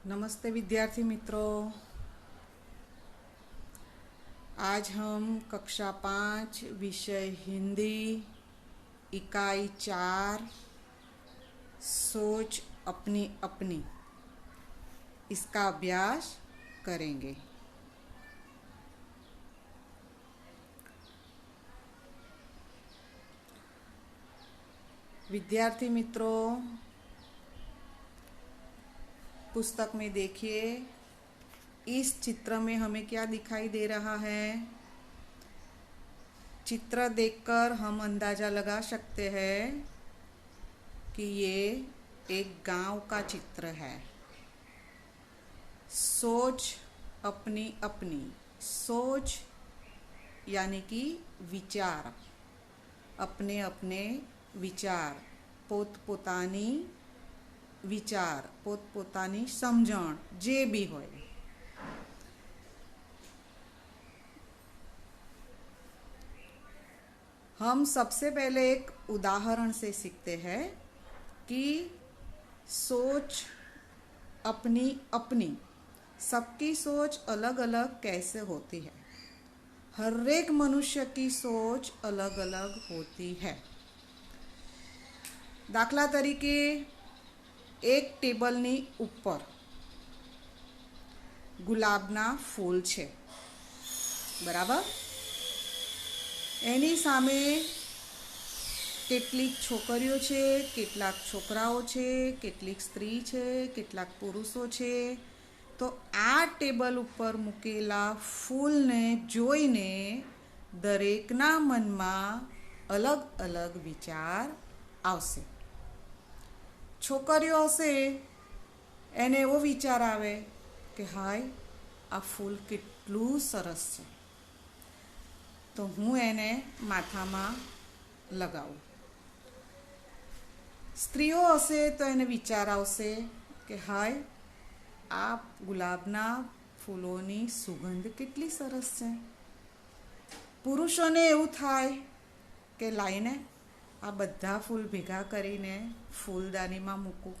नमस्ते विद्यार्थी मित्रों, आज हम कक्षा 5 विषय हिंदी इकाई 4 सोच अपनी अपनी इसका अभ्यास करेंगे। विद्यार्थी मित्रों, पुस्तक में देखिए, इस चित्र में हमें क्या दिखाई दे रहा है। चित्र देखकर हम अंदाजा लगा सकते हैं कि ये एक गांव का चित्र है। सोच अपनी अपनी, सोच यानी कि विचार, अपने अपने विचार, पोतपोतानी विचार, पोतपोतानी समझण जे भी होय। हम सबसे पहले एक उदाहरण से सीखते हैं कि सोच अपनी अपनी, सबकी सोच अलग अलग कैसे होती है। हर एक मनुष्य की सोच अलग अलग होती है। दाखला तरीके एक ટેબલની ઉપર ગુલાબના ફૂલ છે, બરાબર? એની સામે કેટલીક છોકરીઓ છે, કેટલાક છોકરાઓ છે, કેટલીક સ્ત્રી છે, કેટલાક પુરુષો છે। તો આ ટેબલ ઉપર મૂકેલા ફૂલને જોઈને દરેકના મનમાં અલગ અલગ વિચાર આવશે। છોકરીઓ હશે એને એવો વિચાર આવે કે હાય, આ ફૂલ કેટલું સરસ છે, તો હું એને માથામાં લગાવું। સ્ત્રીઓ હશે તો એને વિચાર આવશે કે હાય, આ ગુલાબના ફૂલોની સુગંધ કેટલી સરસ છે। પુરુષોને એવું થાય કે લાઈને આ બધા ફૂલ ભેગા કરીને ફૂલદાનીમાં મૂકું।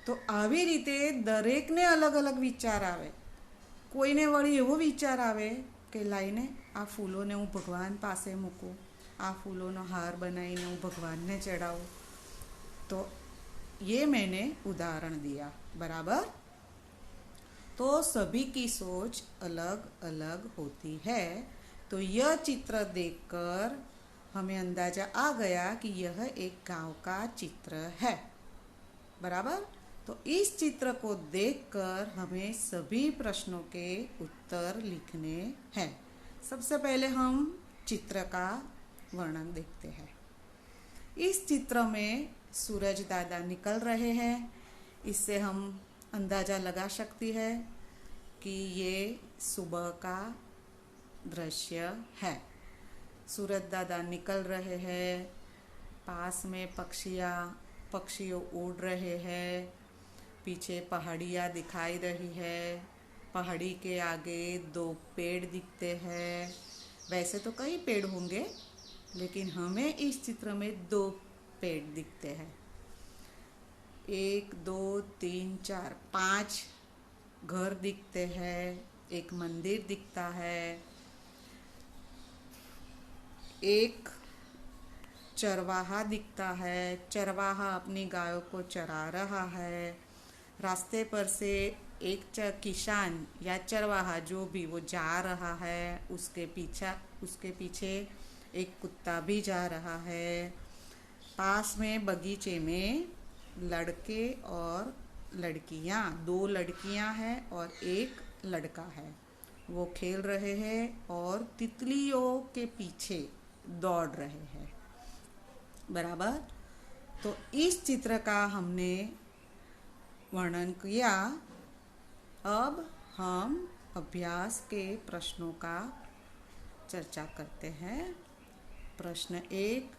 તો આવી રીતે દરેકને અલગ અલગ વિચાર આવે। કોઈને વળી એવો વિચાર આવે કે લાઈને આ ફૂલોને હું ભગવાન પાસે મૂકું, આ ફૂલોનો હાર બનાવીને હું ભગવાનને ચડાવું। तो ये मैंने उदाहरण दिया, बराबर? तो सभी की सोच अलग अलग होती है। तो यह चित्र देखकर हमें अंदाजा आ गया कि यह एक गांव का चित्र है, बराबर? तो इस चित्र को देखकर हमें सभी प्रश्नों के उत्तर लिखने हैं। सबसे पहले हम चित्र का वर्णन देखते हैं। इस चित्र में सूरज दादा निकल रहे हैं। इससे हम अंदाजा लगा सकती है कि ये सुबह का दृश्य है। सूरज दादा निकल रहे हैं, पास में पक्षियों उड़ रहे हैं, पीछे पहाड़ियाँ दिखाई रही है, पहाड़ी के आगे 2 पेड़ दिखते हैं। वैसे तो कई पेड़ होंगे, लेकिन हमें इस चित्र में 2 पेड़ दिखते हैं। 1 2 3 4 5 घर दिखते हैं, एक मंदिर दिखता है, एक चरवाहा दिखता है, चरवाहा अपनी गायों को चरा रहा है। रास्ते पर से एक किसान या चरवाहा जो भी वो जा रहा है, उसके पीछे एक कुत्ता भी जा रहा है। पास में बगीचे में लड़के और लड़कियां, 2 लड़कियां हैं और एक लड़का है, वो खेल रहे हैं और तितलियों के पीछे दौड़ रहे हैं, बराबर? तो इस चित्र का हमने वर्णन किया। अब हम अभ्यास के प्रश्नों का चर्चा करते हैं। प्रश्न 1,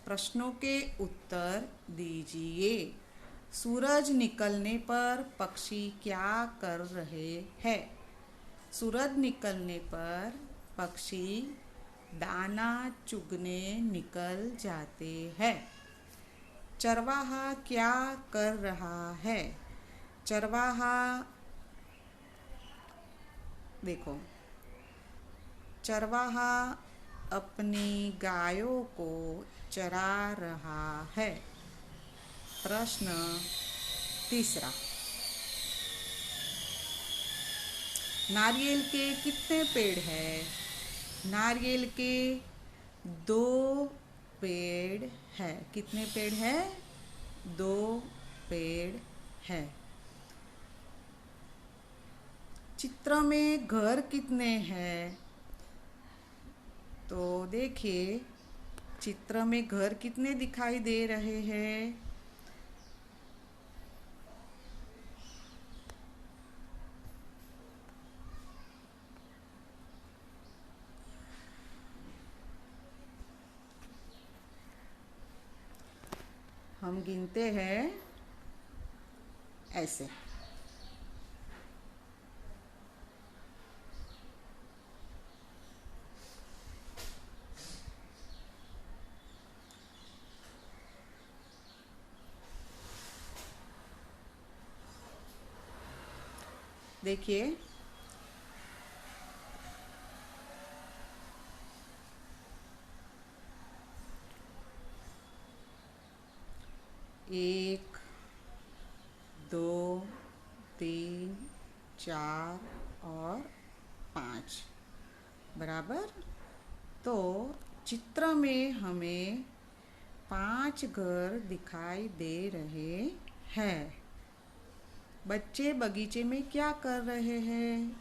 प्रश्नों के उत्तर दीजिए। सूरज निकलने पर पक्षी क्या कर रहे हैं? सूरज निकलने पर पक्षी दाना चुगने निकल जाते हैं। चरवाहा क्या कर रहा है? चरवाहा देखो, चरवाहा अपनी गायों को चरा रहा है। प्रश्न तीसरा, नारियल के कितने पेड़ हैं? नारियल के 2 पेड़ हैं। कितने पेड़ हैं? 2 पेड़ हैं। चित्र में घर कितने हैं? तो देखिए, चित्र में घर कितने दिखाई दे रहे हैं? हम गिनते हैं ऐसे। देखिए, एक, 2, 3, 4 और 5 बराबर। तो चित्र में हमें 5 घर दिखाई दे रहे हैं। बच्चे बगीचे में क्या कर रहे हैं?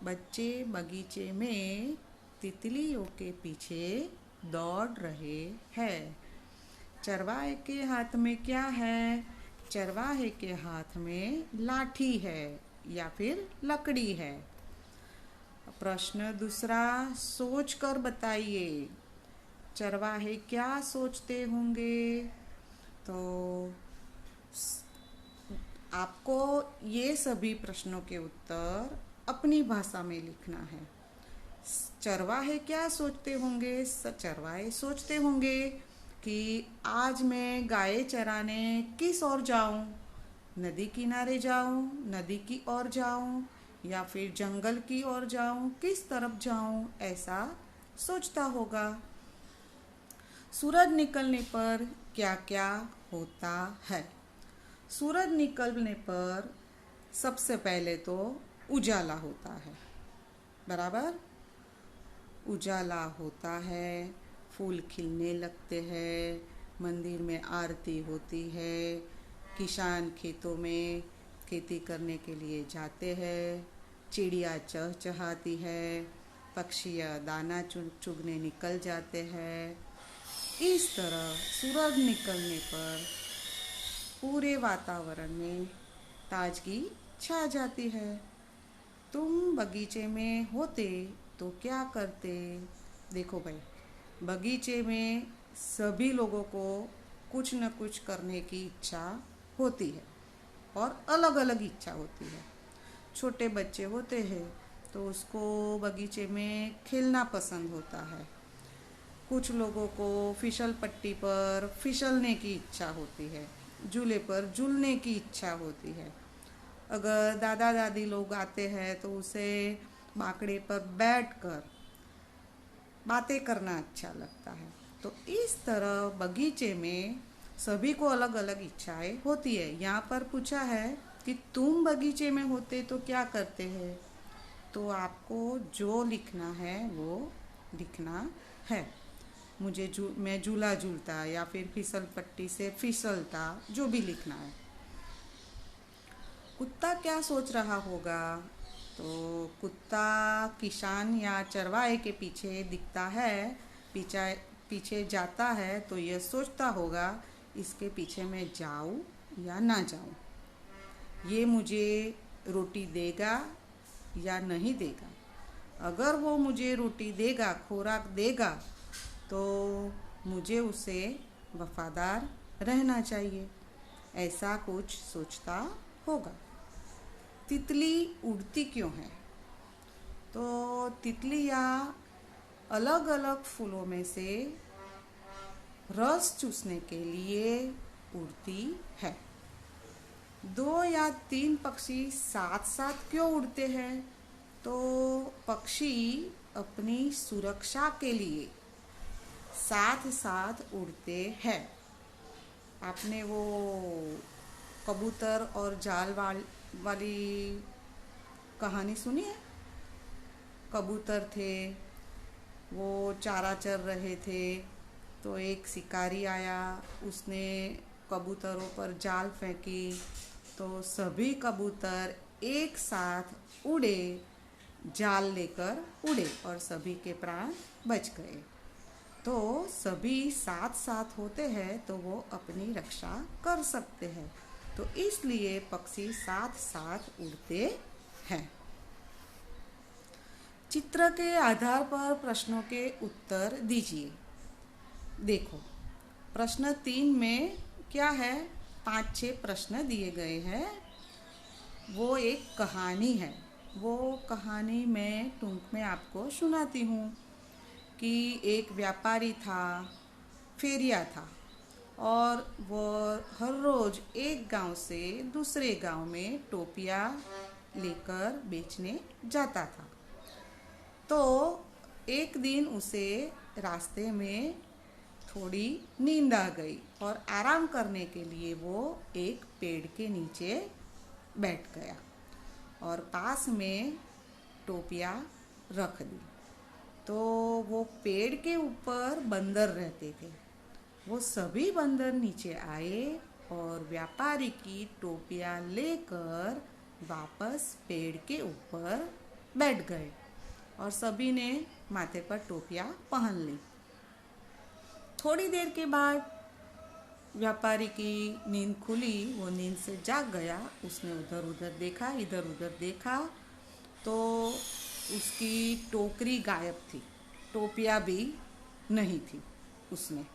बच्चे बगीचे में तितलियों के पीछे दौड़ रहे हैं। चरवाहे के हाथ में क्या है? चरवाहे के हाथ में लाठी है या फिर लकड़ी है। प्रश्न दूसरा, सोच कर बताइए, चरवाहे क्या सोचते होंगे? तो आपको ये सभी प्रश्नों के उत्तर अपनी भाषा में लिखना है। चरवाहे क्या सोचते होंगे? चरवाहे सोचते होंगे कि आज मैं गाय चराने किस ओर जाऊं? नदी किनारे जाऊं, नदी की ओर जाऊं या फिर जंगल की ओर जाऊं? किस तरफ जाऊं? ऐसा सोचता होगा। सूरज निकलने पर क्या क्या होता है? सूरज निकलने पर सबसे पहले तो उजाला होता है, बराबर। उजाला होता है, फूल खिलने लगते हैं, मंदिर में आरती होती है, किसान खेतों में खेती करने के लिए जाते हैं, चिड़िया चहचहाती है, पक्षियाँ दाना चुगने निकल जाते हैं। इस तरह सूरज निकलने पर पूरे वातावरण में ताजगी छा जाती है। तुम बगीचे में होते तो क्या करते? देखो भाई, बगीचे में सभी लोगों को कुछ न कुछ करने की इच्छा होती है और अलग अलग इच्छा होती है। छोटे बच्चे होते हैं तो उसको बगीचे में खेलना पसंद होता है। कुछ लोगों को फिसल पट्टी पर फिसलने की इच्छा होती है, झूले पर झूलने की इच्छा होती है। अगर दादा दादी लोग आते हैं तो उसे बाकड़े पर बैठकर बातें करना अच्छा लगता है। तो इस तरह बगीचे में सभी को अलग अलग इच्छाएं होती है। यहाँ पर पूछा है कि तुम बगीचे में होते तो क्या करते हैं? तो आपको जो लिखना है वो लिखना है। मैं झूला झूलता या फिर फिसल पट्टी से फिसलता, जो भी लिखना है। कुत्ता क्या सोच रहा होगा? तो कुत्ता किसान या चरवाहे के पीछे दिखता है, पीछे जाता है तो यह सोचता होगा इसके पीछे मैं जाऊं या ना जाऊं, ये मुझे रोटी देगा या नहीं देगा। अगर वो मुझे रोटी देगा, खुराक देगा, तो मुझे उसे वफादार रहना चाहिए। ऐसा कुछ सोचता होगा। तितली उड़ती क्यों है? तो तितलियाँ अलग अलग फूलों में से रस चूसने के लिए उड़ती है। 2 या 3 पक्षी साथ साथ क्यों उड़ते हैं? तो पक्षी अपनी सुरक्षा के लिए साथ साथ उड़ते हैं। आपने वो कबूतर और जाल वाली कहानी सुनी है? कबूतर थे, वो चारा चर रहे थे, तो एक शिकारी आया, उसने कबूतरों पर जाल फेंकी, तो सभी कबूतर एक साथ उड़े, जाल लेकर उड़े और सभी के प्राण बच गए। तो सभी साथ साथ होते हैं तो वो अपनी रक्षा कर सकते हैं, तो इसलिए पक्षी साथ साथ उड़ते हैं। चित्र के आधार पर प्रश्नों के उत्तर दीजिए। देखो, प्रश्न 3 में क्या है, 5-6 प्रश्न दिए गए हैं। वो एक कहानी है, वो कहानी मैं टूंक में आपको सुनाती हूँ कि एक व्यापारी था, फेरिया था, और वो हर रोज़ एक गांव से दूसरे गांव में टोपियाँ लेकर बेचने जाता था। तो एक दिन उसे रास्ते में थोड़ी नींद आ गई और आराम करने के लिए वो एक पेड़ के नीचे बैठ गया और पास में टोपियाँ रख दी। तो वो पेड़ के ऊपर बंदर रहते थे, वो सभी बंदर नीचे आए और व्यापारी की टोपियाँ लेकर वापस पेड़ के ऊपर बैठ गए और सभी ने माथे पर टोपियाँ पहन ली। थोड़ी देर के बाद व्यापारी की नींद खुली, वो नींद से जाग गया। उसने उधर उधर देखा, इधर उधर देखा, तो उसकी टोकरी गायब थी, टोपियाँ भी नहीं थी उसमें।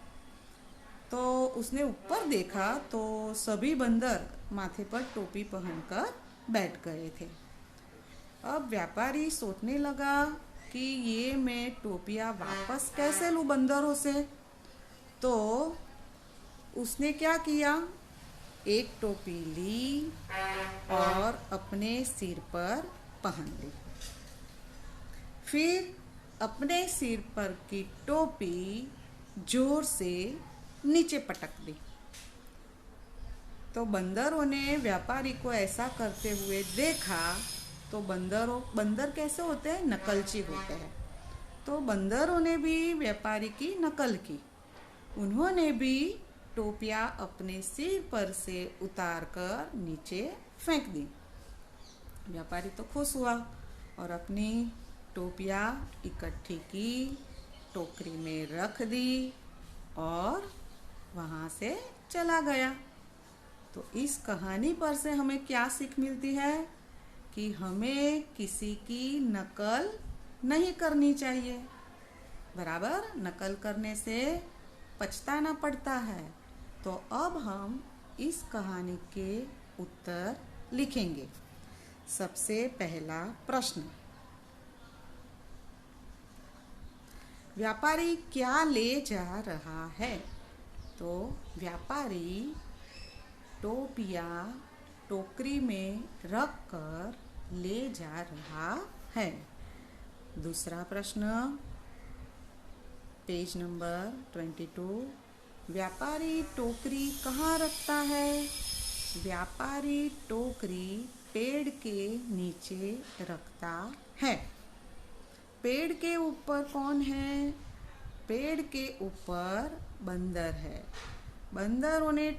तो उसने ऊपर देखा तो सभी बंदर माथे पर टोपी पहनकर बैठ गए थे। अब व्यापारी सोचने लगा कि ये मैं टोपियाँ वापस कैसे लूँ बंदरों से। तो उसने क्या किया, एक टोपी ली और अपने सिर पर पहन ली। फिर अपने सिर पर की टोपी जोर से नीचे पटक दी। तो बंदरों ने व्यापारी को ऐसा करते हुए देखा। तो बंदर कैसे होते हैं, नकलची होते हैं। तो बंदरों ने भी व्यापारी की नकल की, उन्होंने भी टोपियाँ अपने सिर पर से उतार कर नीचे फेंक दी। व्यापारी तो खुश हुआ और अपनी टोपियाँ इकट्ठी की, टोकरी में रख दी और वहाँ से चला गया। तो इस कहानी पर से हमें क्या सीख मिलती है कि हमें किसी की नकल नहीं करनी चाहिए। बराबर, नकल करने से पछताना पड़ता है। तो अब हम इस कहानी के उत्तर लिखेंगे। सबसे पहला प्रश्न, व्यापारी क्या ले जा रहा है? तो व्यापारी टोपियाँ टोकरी में रख कर ले जा रहा है। दूसरा प्रश्न, पेज नंबर 22, व्यापारी टोकरी कहाँ रखता है? व्यापारी टोकरी पेड़ के नीचे रखता है। पेड़ के ऊपर कौन है? पेड़ के ऊपर बंदर है। बंदरों ने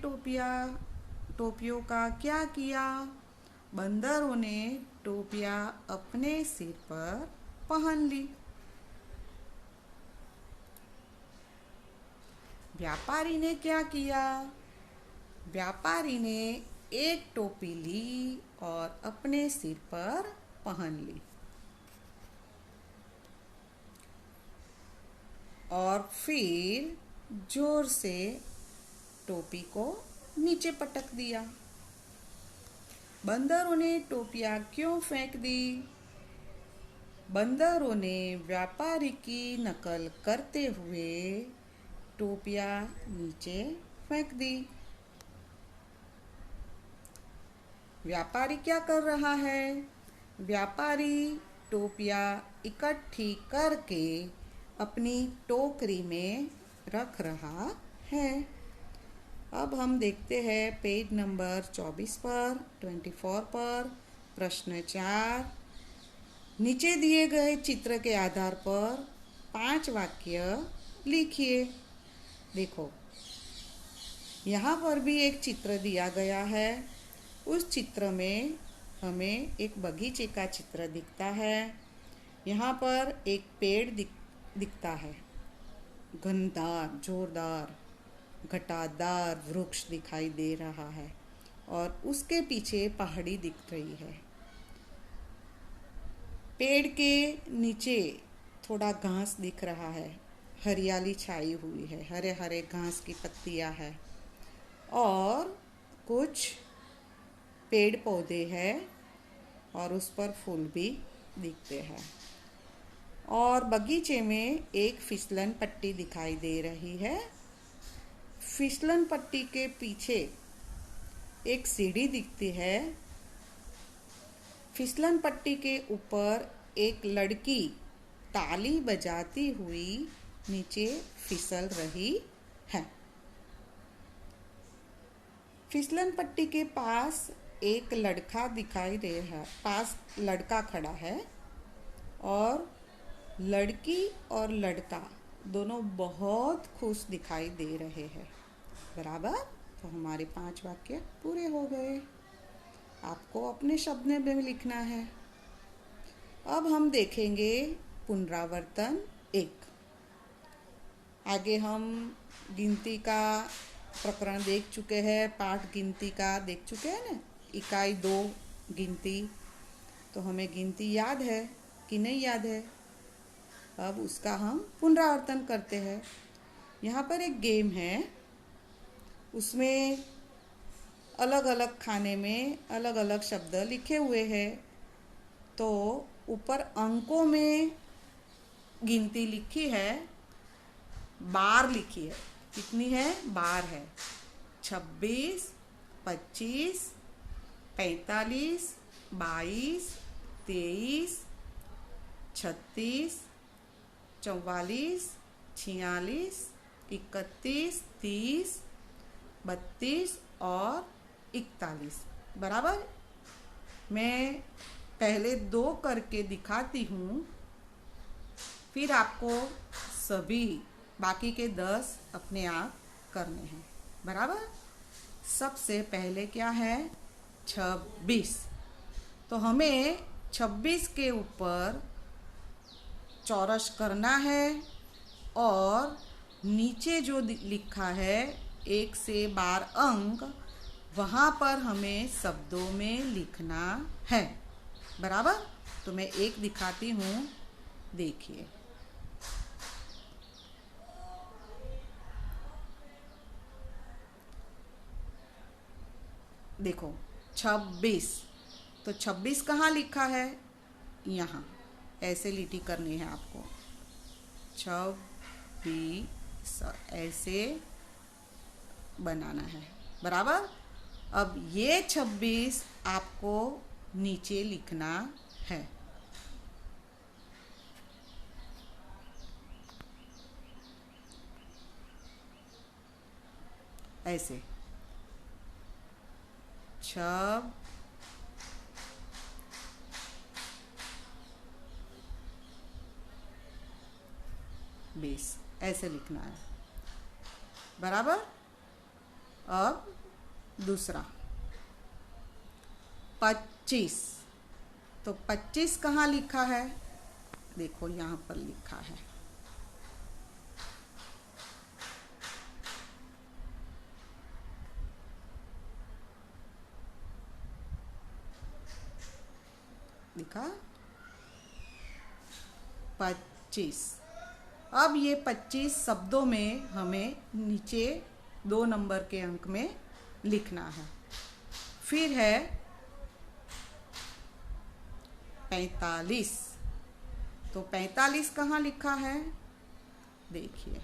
टोपियों का क्या किया? बंदरों ने टोपियाँ अपने सिर पर पहन ली। व्यापारी ने क्या किया? व्यापारी ने एक टोपी ली और अपने सिर पर पहन ली और फिर जोर से टोपी को नीचे पटक दिया। बंदरों ने टोपियां क्यों फेंक दी? बंदरों ने व्यापारी की नकल करते हुए टोपियां नीचे फेंक दी। व्यापारी क्या कर रहा है? व्यापारी टोपियां इकट्ठी करके अपनी टोकरी में रख रहा है। अब हम देखते हैं पेज नंबर 24 पर 24 पर प्रश्न 4। नीचे दिए गए चित्र के आधार पर 5 वाक्य लिखिए। देखो, यहाँ पर भी एक चित्र दिया गया है। उस चित्र में हमें एक बगीचे का चित्र दिखता है। यहाँ पर एक पेड़ दिखता है, घनदार, जोरदार, घटादार वृक्ष दिखाई दे रहा है और उसके पीछे पहाड़ी दिख रही है। पेड़ के नीचे थोड़ा घास दिख रहा है, हरियाली छाई हुई है, हरे हरे घास की पत्तियां हैं और कुछ पेड़ पौधे हैं और उस पर फूल भी दिखते हैं। और बगीचे में एक फिसलन पट्टी दिखाई दे रही है। फिसलन पट्टी के पीछे एक सीढ़ी दिखती है। फिसलन पट्टी के ऊपर एक लड़की ताली बजाती हुई नीचे फिसल रही है। फिसलन पट्टी के पास एक लड़का दिखाई दे रहा है। पास लड़का खड़ा है और लड़की और लड़का दोनों बहुत खुश दिखाई दे रहे हैं। बराबर। तो हमारे 5 वाक्य पूरे हो गए। आपको अपने शब्द में लिखना है। अब हम देखेंगे पुनरावर्तन 1। आगे हम गिनती का प्रकरण देख चुके हैं, पाठ गिनती का देख चुके हैं ना, इकाई 2 गिनती। तो हमें गिनती याद है कि नहीं याद है? अब उसका हम पुनरावर्तन करते हैं। यहाँ पर एक गेम है, उसमें अलग अलग खाने में अलग अलग शब्द लिखे हुए हैं। तो ऊपर अंकों में गिनती लिखी है, बार लिखी है। कितनी है? बार है। 26, 25, 45, 22, 23, 36, 44, 46, 31, 30, 32 और 41। बराबर। मैं पहले 2 करके दिखाती हूँ, फिर आपको सभी बाकी के 10 अपने आप करने हैं। बराबर। सबसे पहले क्या है? 26। तो हमें 26 के ऊपर चौरस करना है और नीचे जो लिखा है 1 से 12 अंक, वहाँ पर हमें शब्दों में लिखना है। बराबर। तो मैं एक दिखाती हूँ, देखिए। देखो 26। तो 26 कहाँ लिखा है? यहाँ ऐसे लिटी करनी है आपको। 26 ऐसे बनाना है। बराबर। अब ये 26 आपको नीचे लिखना है। ऐसे 26 ऐसे लिखना है। बराबर। अब दूसरा 25। तो 25 कहाँ लिखा है? देखो यहाँ पर लिखा है। लिखा 25। अब ये 25 शब्दों में हमें नीचे 2 नंबर के अंक में लिखना है। फिर है 45। तो 45 कहाँ लिखा है, देखिए।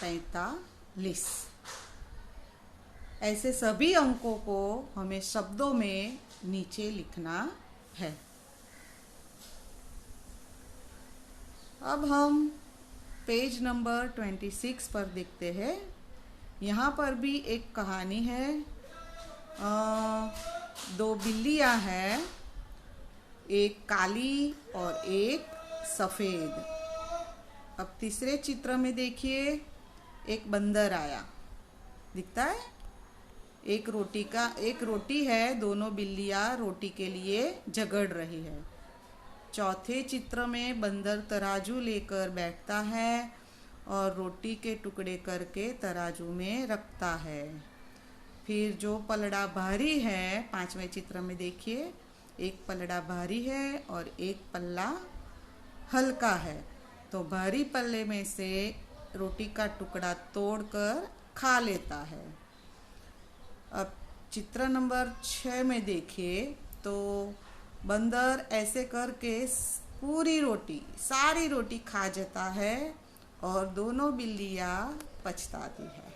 पैंतालीस। ऐसे सभी अंकों को हमें शब्दों में नीचे लिखना है। अब हम पेज नंबर 26 पर देखते हैं। यहाँ पर भी एक कहानी है। दो बिल्लियाँ हैं, एक काली और एक सफ़ेद। अब तीसरे चित्र में देखिए, एक बंदर आया, दिखता है। एक रोटी है, दोनों बिल्लियाँ रोटी के लिए झगड़ रही है। चौथे चित्र में बंदर तराजू लेकर बैठता है और रोटी के टुकड़े करके तराजू में रखता है। फिर जो पलड़ा भारी है, पांचवें चित्र में देखिए, एक पलड़ा भारी है और एक पल्ला हल्का है। तो भारी पल्ले में से रोटी का टुकड़ा तोड़कर खा लेता है। अब चित्र नंबर 6 में देखिए, तो बंदर ऐसे करके सारी रोटी खा जाता है और दोनों बिल्लियाँ पछताती है।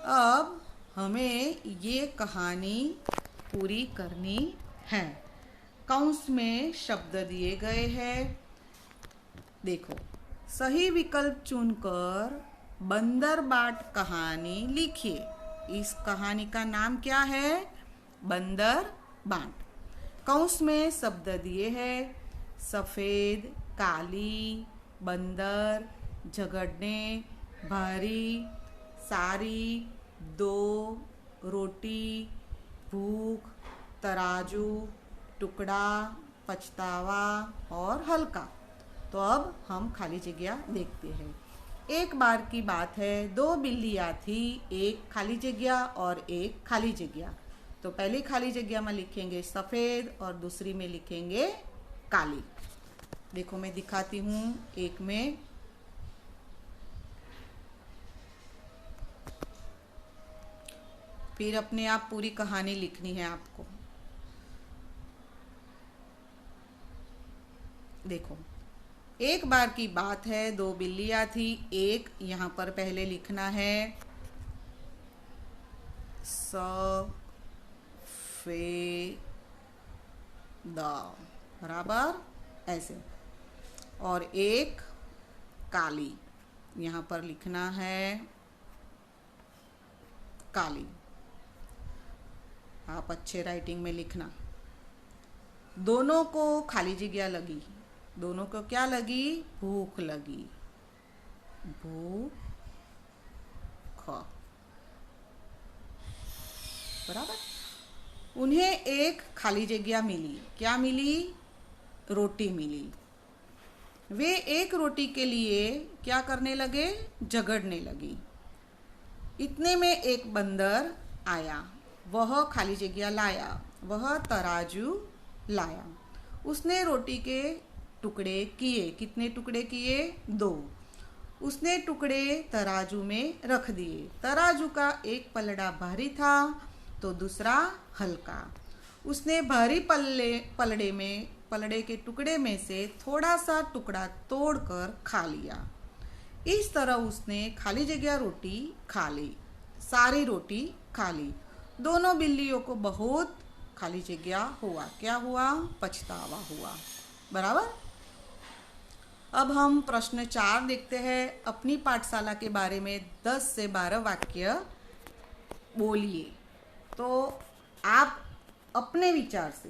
अब हमें ये कहानी पूरी करनी है। कंस में शब्द दिए गए हैं। देखो, सही विकल्प चुनकर बंदर बाट कहानी लिखिए। इस कहानी का नाम क्या है? बंदर बाट। कंस में शब्द दिए हैं, सफ़ेद, काली, बंदर, झगड़ने, भारी, सारी, दो, रोटी, भूख, तराजू, टुकड़ा, पछतावा और हल्का। तो अब हम खाली जगह देखते हैं। एक बार की बात है, दो बिल्लियाँ थी, एक खाली जगह और एक खाली जगह। तो पहली खाली जगह में लिखेंगे सफ़ेद और दूसरी में लिखेंगे काली। देखो मैं दिखाती हूँ। एक में फिर अपने आप पूरी कहानी लिखनी है आपको। देखो, एक बार की बात है, दो बिल्लियाँ थी, एक यहाँ पर पहले लिखना है सफ़ेद, बराबर ऐसे, और एक काली, यहाँ पर लिखना है काली। आप अच्छे राइटिंग में लिखना। दोनों को खाली जगह लगी। दोनों को क्या लगी? भूख लगी। भूख, बराबर। उन्हें एक खाली जगह मिली। क्या मिली? रोटी मिली। वे एक रोटी के लिए क्या करने लगे? झगड़ने लगी। इतने में एक बंदर आया। वह खाली जगह लाया। वह तराजू लाया। उसने रोटी के टुकड़े किए। कितने टुकड़े किए? 2। उसने टुकड़े तराजू में रख दिए। तराजू का एक पलड़ा भारी था तो दूसरा हल्का। उसने भारी पलड़े के टुकड़े में से थोड़ा सा टुकड़ा तोड़कर खा लिया। इस तरह उसने खाली जगह रोटी खा ली। सारी रोटी खा ली। दोनों बिल्लियों को बहुत खाली जगह हुआ। क्या हुआ? पछतावा हुआ। बराबर। अब हम प्रश्न 4 देखते हैं। अपनी पाठशाला के बारे में 10 से 12 वाक्य बोलिए। तो आप अपने विचार से,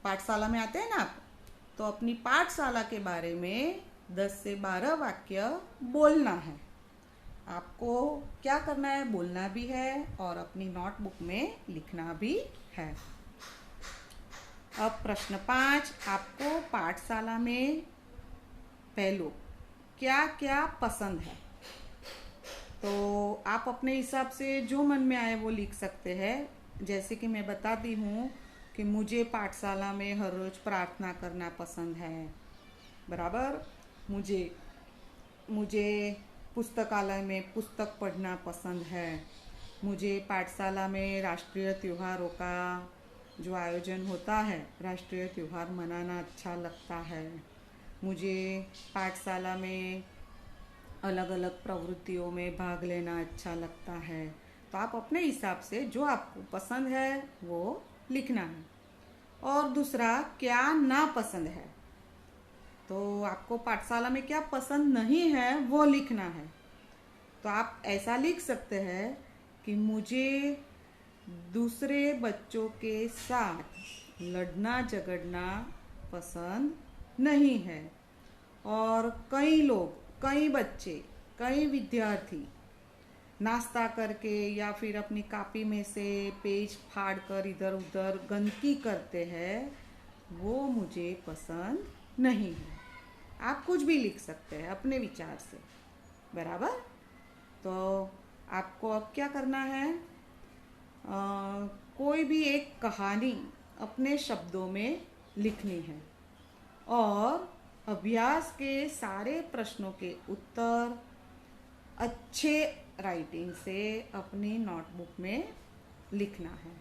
पाठशाला में आते हैं ना आप, तो अपनी पाठशाला के बारे में 10 से 12 वाक्य बोलना है। आपको क्या करना है? बोलना भी है और अपनी नोटबुक में लिखना भी है। अब प्रश्न 5, आपको पाठशाला में पहलू क्या क्या पसंद है? तो आप अपने हिसाब से जो मन में आए वो लिख सकते हैं। जैसे कि मैं बताती हूँ, कि मुझे पाठशाला में हर रोज प्रार्थना करना पसंद है, बराबर। मुझे मुझे पुस्तकालय में पुस्तक पढ़ना पसंद है। मुझे पाठशाला में राष्ट्रीय त्योहारों का जो आयोजन होता है, राष्ट्रीय त्योहार मनाना अच्छा लगता है। मुझे पाठशाला में अलग अलग प्रवृत्तियों में भाग लेना अच्छा लगता है। तो आप अपने हिसाब से जो आपको पसंद है वो लिखना है। और दूसरा, क्या ना पसंद है, तो आपको पाठशाला में क्या पसंद नहीं है वो लिखना है। तो आप ऐसा लिख सकते हैं कि मुझे दूसरे बच्चों के साथ लड़ना झगड़ना पसंद नहीं है। और कई लोग, कई बच्चे, कई विद्यार्थी नाश्ता करके या फिर अपनी कॉपी में से पेज फाड़ कर इधर उधर गंदगी करते हैं, वो मुझे पसंद नहीं है। आप कुछ भी लिख सकते हैं अपने विचार से, बराबर। तो आपको अब क्या करना है, कोई भी एक कहानी अपने शब्दों में लिखनी है और अभ्यास के सारे प्रश्नों के उत्तर अच्छे राइटिंग से अपनी नोटबुक में लिखना है।